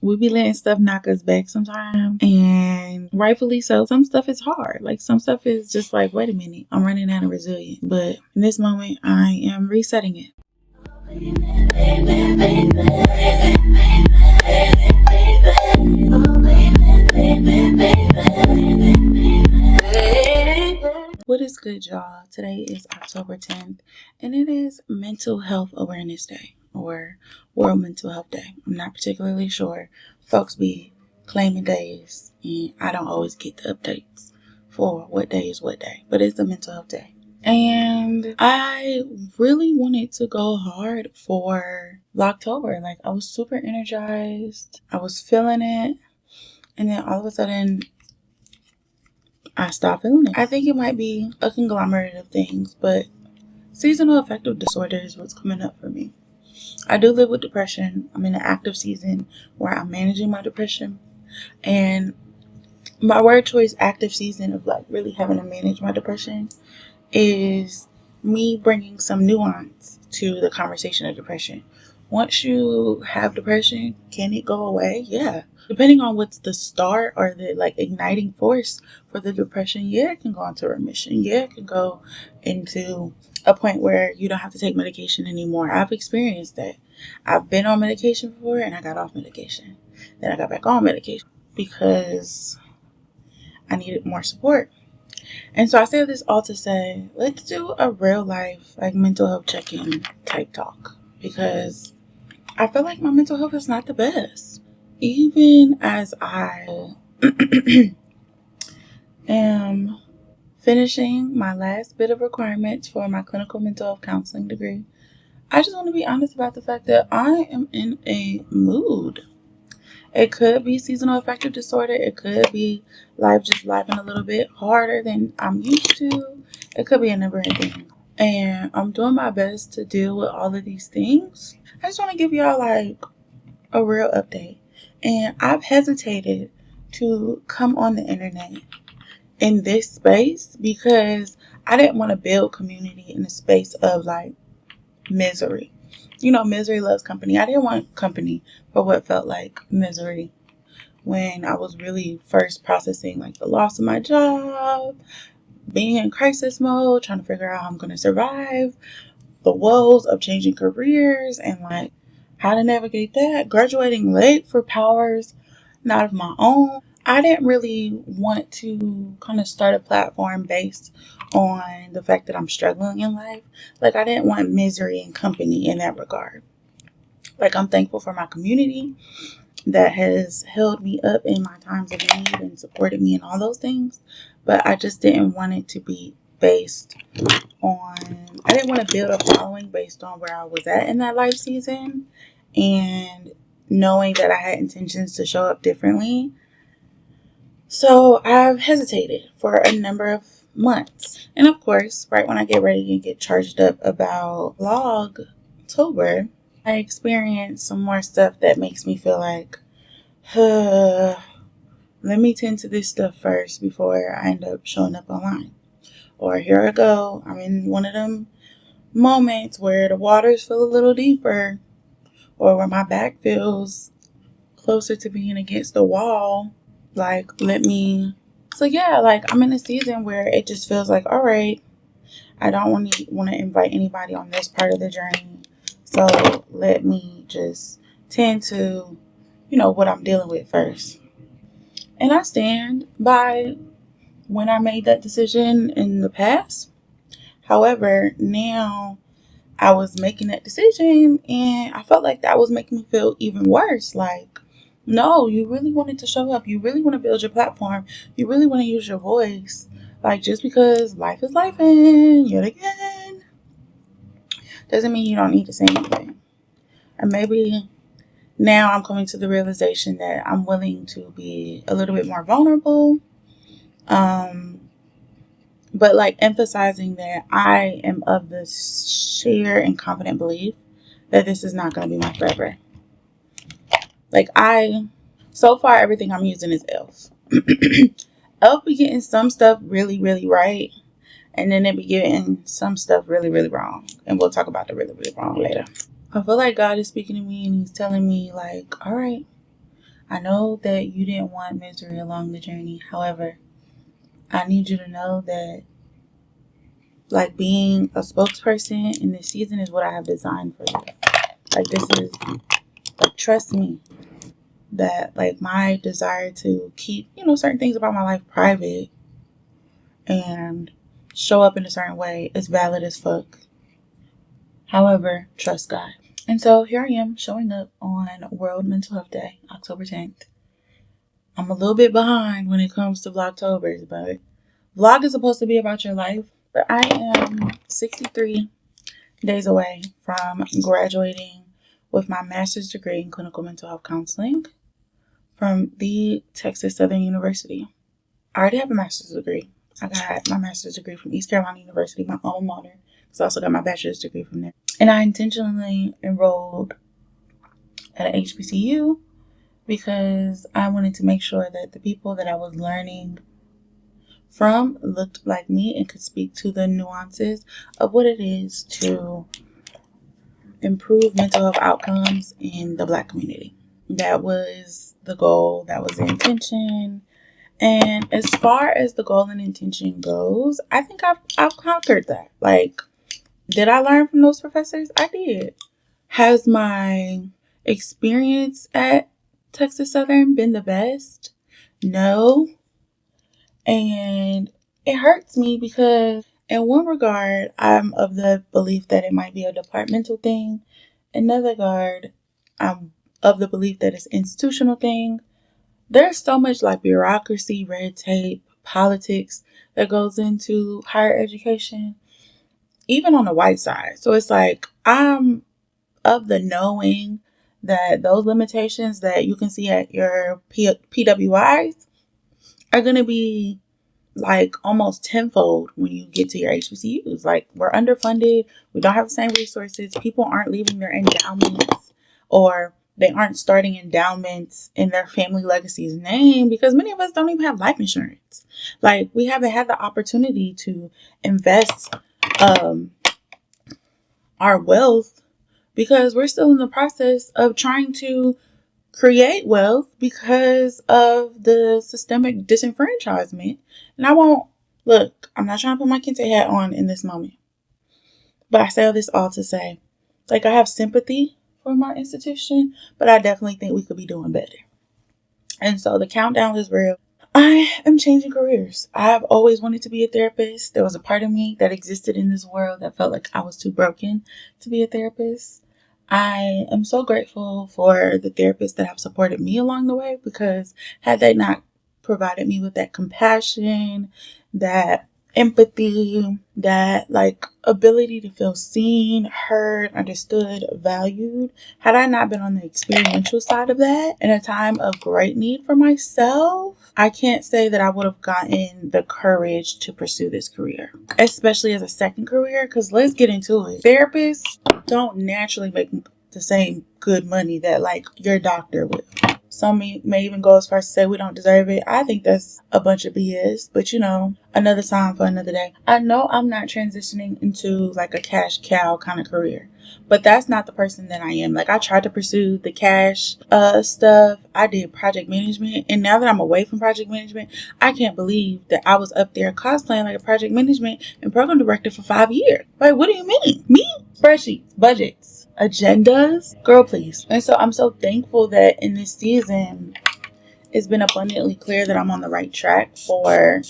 we be letting stuff knock us back sometimes, and rightfully so. Some stuff is hard. Like, some stuff is just like, wait a minute, I'm running out of resilience. But in this moment, I am resetting it. What is good, y'all? Today is October 10th, and it is Mental Health Awareness Day, or World Mental Health Day. I'm not particularly sure. Folks be claiming days, and I don't always get the updates for what day is what day, but it's a Mental Health Day. And I really wanted to go hard for Vlogtober. Like, I was super energized. I was feeling it. And then all of a sudden, I stopped feeling it. I think it might be a conglomerate of things, but seasonal affective disorder is what's coming up for me. I do live with depression. I'm in an active season where I'm managing my depression. And my word choice, active season of like really having to manage my depression, is me bringing some nuance to the conversation of depression. Once you have depression, can it go away? Yeah. Depending on what's the start or the like igniting force for the depression, yeah, it can go into remission. Yeah, it can go into a point where you don't have to take medication anymore. I've experienced that. I've been on medication before and I got off medication. Then I got back on medication because I needed more support. And so I say this all to say, let's do a real life, like, mental health check-in type talk, because I feel like my mental health is not the best. Even as I am finishing my last bit of requirements for my clinical mental health counseling degree, I just want to be honest about the fact that I am in a mood. It could be seasonal affective disorder. It could be life just living a little bit harder than I'm used to. It could be a number of things. And I'm doing my best to deal with all of these things. I just want to give y'all like a real update. And I've hesitated to come on the internet in this space because I didn't want to build community in a space of like misery. You know, misery loves company. I didn't want company for what felt like misery when I was really first processing like the loss of my job, being in crisis mode, trying to figure out how I'm going to survive, the woes of changing careers and like how to navigate that, graduating late for powers not of my own. I didn't really want to kind of start a platform based on the fact that I'm struggling in life. Like, I didn't want misery and company in that regard. Like, I'm thankful for my community that has held me up in my times of need and supported me in all those things. But I just didn't want it to be based on, I didn't want to build a following based on where I was at in that life season. And knowing that I had intentions to show up differently. So I've hesitated for a number of months. And of course, right when I get ready and get charged up about Vlogtober, I experience some more stuff that makes me feel like, let me tend to this stuff first before I end up showing up online. Or here I go, I'm in one of them moments where the waters feel a little deeper, or where my back feels closer to being against the wall. Like, so yeah, like, I'm in a season where it just feels like, all right, I don't want to invite anybody on this part of the journey. So let me just tend to, what I'm dealing with first. And I stand by when I made that decision in the past. However, now I was making that decision and I felt like that was making me feel even worse. Like, no, you really wanted to show up. You really want to build your platform. You really want to use your voice. Like, just because life is life and yet again, doesn't mean you don't need to say anything. And maybe now I'm coming to the realization that I'm willing to be a little bit more vulnerable. But like emphasizing that I am of the sheer and confident belief that this is not going to be my forever. Like, so far everything I'm using is ELF. ELF be getting some stuff really, really right. And then they be getting some stuff really, really wrong. And we'll talk about the really, really wrong later. I feel like God is speaking to me and he's telling me like, all right, I know that you didn't want misery along the journey. However, I need you to know that, like, being a spokesperson in this season is what I have designed for you. Like, this is, like, trust me, that, like, my desire to keep, certain things about my life private and show up in a certain way is valid as fuck. However, trust God. And so here I am showing up on World Mental Health Day, October 10th. I'm a little bit behind when it comes to Vlogtobers, but vlog is supposed to be about your life. But I am 63 days away from graduating with my master's degree in clinical mental health counseling from the Texas Southern University. I already have a master's degree. I got my master's degree from East Carolina University, my alma mater. So I also got my bachelor's degree from there. And I intentionally enrolled at an HBCU because I wanted to make sure that the people that I was learning from looked like me and could speak to the nuances of what it is to improve mental health outcomes in the Black community. That was the goal. That was the intention. And as far as the goal and intention goes, I think I've conquered that. Like, did I learn from those professors? I did. Has my experience at Texas Southern been the best? No. And it hurts me because in one regard, I'm of the belief that it might be a departmental thing. In another regard, I'm of the belief that it's an institutional thing. There's so much like bureaucracy, red tape, politics that goes into higher education, even on the white side. So it's like, I'm of the knowing that those limitations that you can see at your PWIs are going to be like almost tenfold when you get to your HBCUs. Like, we're underfunded. We don't have the same resources. People aren't leaving their endowments, or they aren't starting endowments in their family legacy's name, because many of us don't even have life insurance. Like, we haven't had the opportunity to invest our wealth because we're still in the process of trying to create wealth because of the systemic disenfranchisement. And I'm not trying to put my Kente hat on in this moment, but I say all this all to say, like, I have sympathy for my institution, but I definitely think we could be doing better. And so the countdown is real. I am changing careers. I've always wanted to be a therapist. There was a part of me that existed in this world that felt like I was too broken to be a therapist. I am so grateful for the therapists that have supported me along the way, because had they not provided me with that compassion, that empathy, that like ability to feel seen, heard, understood, valued, had I not been on the experiential side of that in a time of great need for myself, I can't say that I would have gotten the courage to pursue this career, especially as a second career, because let's get into it. Therapists don't naturally make the same good money that like your doctor would. Some may even go as far as to say we don't deserve it. I think that's a bunch of BS, but another time for another day. I know I'm not transitioning into like a cash cow kind of career, but that's not the person that I am. Like, I tried to pursue the cash stuff. I did project management, and now that I'm away from project management, I can't believe that I was up there cosplaying like a project management and program director for 5 years. Like, what do you mean? Me? Spreadsheets, budgets, agendas? Girl, please. And so I'm so thankful that in this season, it's been abundantly clear that I'm on the right track for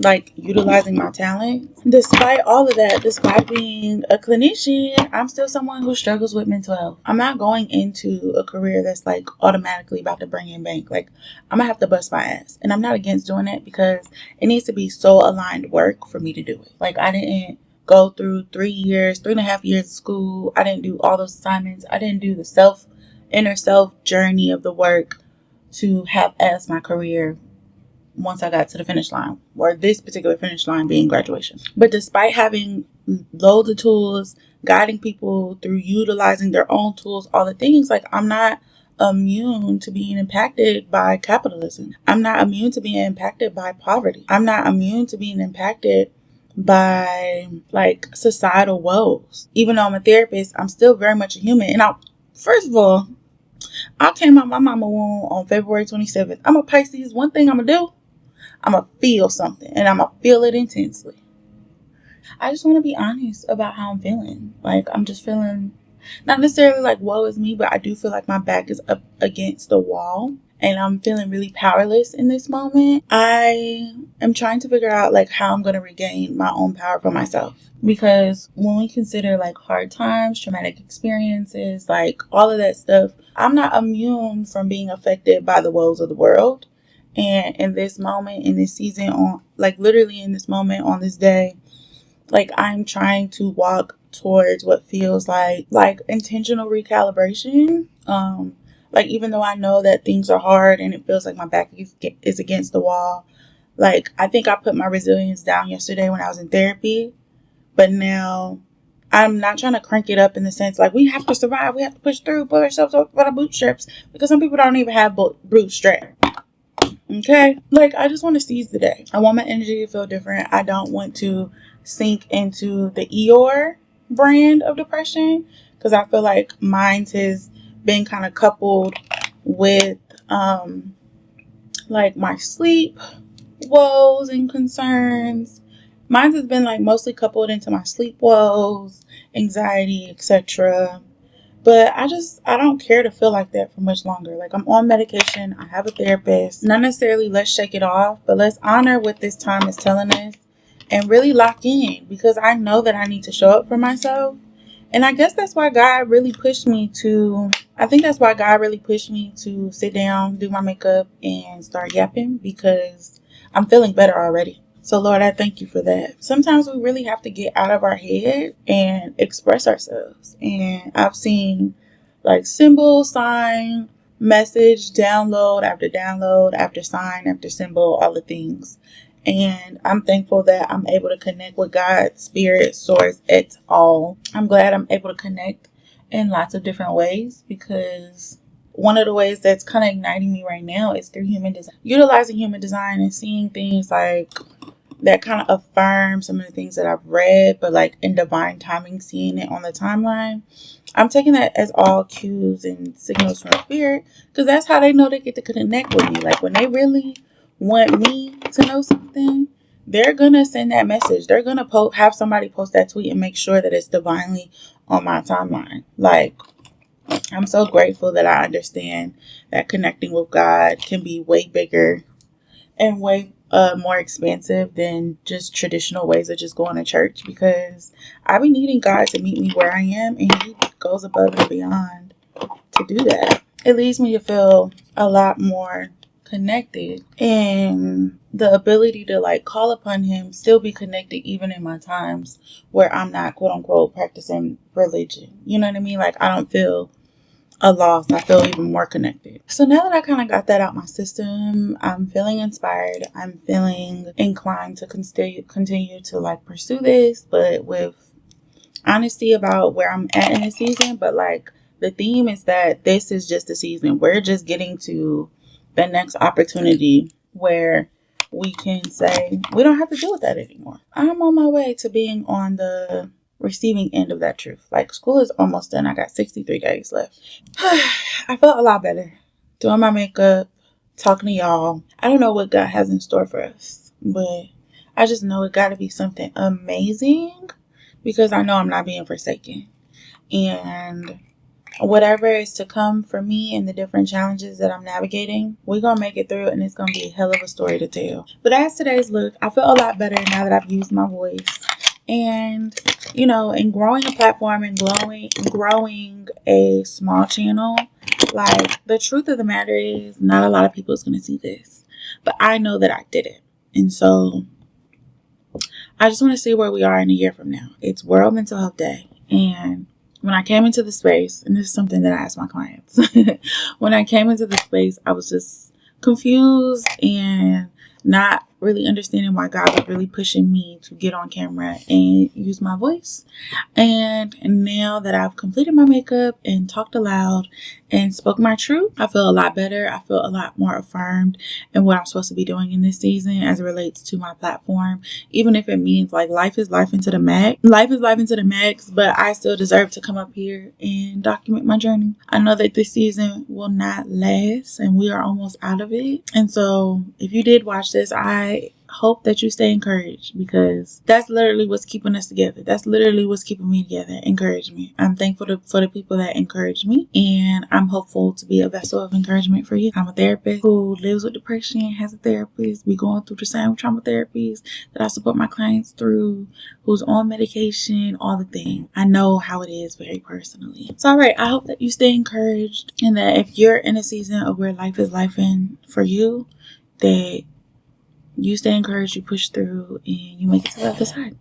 like utilizing my talent. Despite all of that, despite being a clinician, I'm still someone who struggles with mental health. I'm not going into a career that's like automatically about to bring in bank. Like, I'm gonna have to bust my ass, and I'm not against doing it because it needs to be so aligned work for me to do it. Like, I didn't go through 3.5 years of school. I didn't do all those assignments. I didn't do the inner self journey of the work to have as my career once I got to the finish line, or this particular finish line being graduation. But despite having loads of tools, guiding people through utilizing their own tools, all the things, like, I'm not immune to being impacted by capitalism. I'm not immune to being impacted by poverty. I'm not immune to being impacted by like societal woes. Even though I'm a therapist, I'm still very much a human. And first of all, I came out my mama womb on February 27th. I'm a Pisces. One thing I'm going to do, I'm going to feel something, and I'm going to feel it intensely. I just want to be honest about how I'm feeling. Like, I'm just feeling, not necessarily like woe is me, but I do feel like my back is up against the wall. And I'm feeling really powerless in this moment. I am trying to figure out like how I'm going to regain my own power for myself. Because when we consider like hard times, traumatic experiences, like all of that stuff, I'm not immune from being affected by the woes of the world. And in this moment, in this season, on like literally in this moment, on this day, like I'm trying to walk towards what feels like intentional recalibration. Like, even though I know that things are hard and it feels like my back is against the wall, like, I think I put my resilience down yesterday when I was in therapy. But now I'm not trying to crank it up in the sense like we have to survive, we have to push through, pull ourselves up by the bootstraps, because some people don't even have bootstraps. Okay? Like, I just want to seize the day. I want my energy to feel different. I don't want to sink into the Eeyore brand of depression, because I feel like mine has been kind of coupled with like my sleep woes and concerns. Mine has been like mostly coupled into my sleep woes, anxiety, etc. But I don't care to feel like that for much longer. Like, I'm on medication. I have a therapist. Not necessarily let's shake it off, but let's honor what this time is telling us and really lock in, because I know that I need to show up for myself. And I guess that's why God really pushed me to, sit down, do my makeup, and start yapping, because I'm feeling better already. So, Lord, I thank you for that. Sometimes we really have to get out of our head and express ourselves. And I've seen like symbol, sign, message, download after sign, after symbol, all the things. And I'm thankful that I'm able to connect with God, Spirit, Source, et al. I'm glad I'm able to connect in lots of different ways, because one of the ways that's kind of igniting me right now is through human design. Utilizing human design and seeing things like that kind of affirm some of the things that I've read, but like in divine timing, seeing it on the timeline. I'm taking that as all cues and signals from Spirit, because that's how they know they get to connect with me. Like, when they really want me to know something, they're going to send that message. They're going to have somebody post that tweet and make sure that it's divinely on my timeline. Like, I'm so grateful that I understand that connecting with God can be way bigger and way more expansive than just traditional ways of just going to church, because I be needing God to meet me where I am, and He goes above and beyond to do that. It leads me to feel a lot more connected, and the ability to like call upon Him, still be connected even in my times where I'm not quote unquote practicing religion. You know what I mean? Like, I don't feel a loss. I feel even more connected. So now that I kind of got that out my system, I'm feeling inspired. I'm feeling inclined to continue to like pursue this, but with honesty about where I'm at in the season. But like, the theme is that this is just a season. We're just getting to the next opportunity where we can say we don't have to deal with that anymore. I'm on my way to being on the receiving end of that truth. Like, school is almost done. I got 63 days left. I felt a lot better doing my makeup, talking to y'all. I don't know what God has in store for us, but I just know it got to be something amazing, because I know I'm not being forsaken. And whatever is to come for me and the different challenges that I'm navigating, we're going to make it through, and it's going to be a hell of a story to tell. But as today's look, I feel a lot better now that I've used my voice. And, you know, in growing a platform and growing a small channel, like, the truth of the matter is not a lot of people is going to see this. But I know that I did it. And so I just want to see where we are in a year from now. It's World Mental Health Day. And when I came into the space, and this is something that I ask my clients, when I came into the space, I was just confused and not really understanding why God was really pushing me to get on camera and use my voice. And now that I've completed my makeup and talked aloud and spoke my truth, I feel a lot better. I feel a lot more affirmed in what I'm supposed to be doing in this season as it relates to my platform. Even if it means like life is life into the max. Life is life into the max, but I still deserve to come up here and document my journey. I know that this season will not last and we are almost out of it. And so if you did watch this, I hope that you stay encouraged, because that's literally what's keeping us together. That's literally what's keeping me together. Encouragement. I'm thankful for the people that encourage me, and I'm hopeful to be a vessel of encouragement for you. I'm a therapist who lives with depression, has a therapist. We going through the same trauma therapies that I support my clients through, who's on medication, all the things. I know how it is very personally. So all right, I hope that you stay encouraged, and that if you're in a season of where life is life in for you, that you stay encouraged, you push through, and you make it to the other side.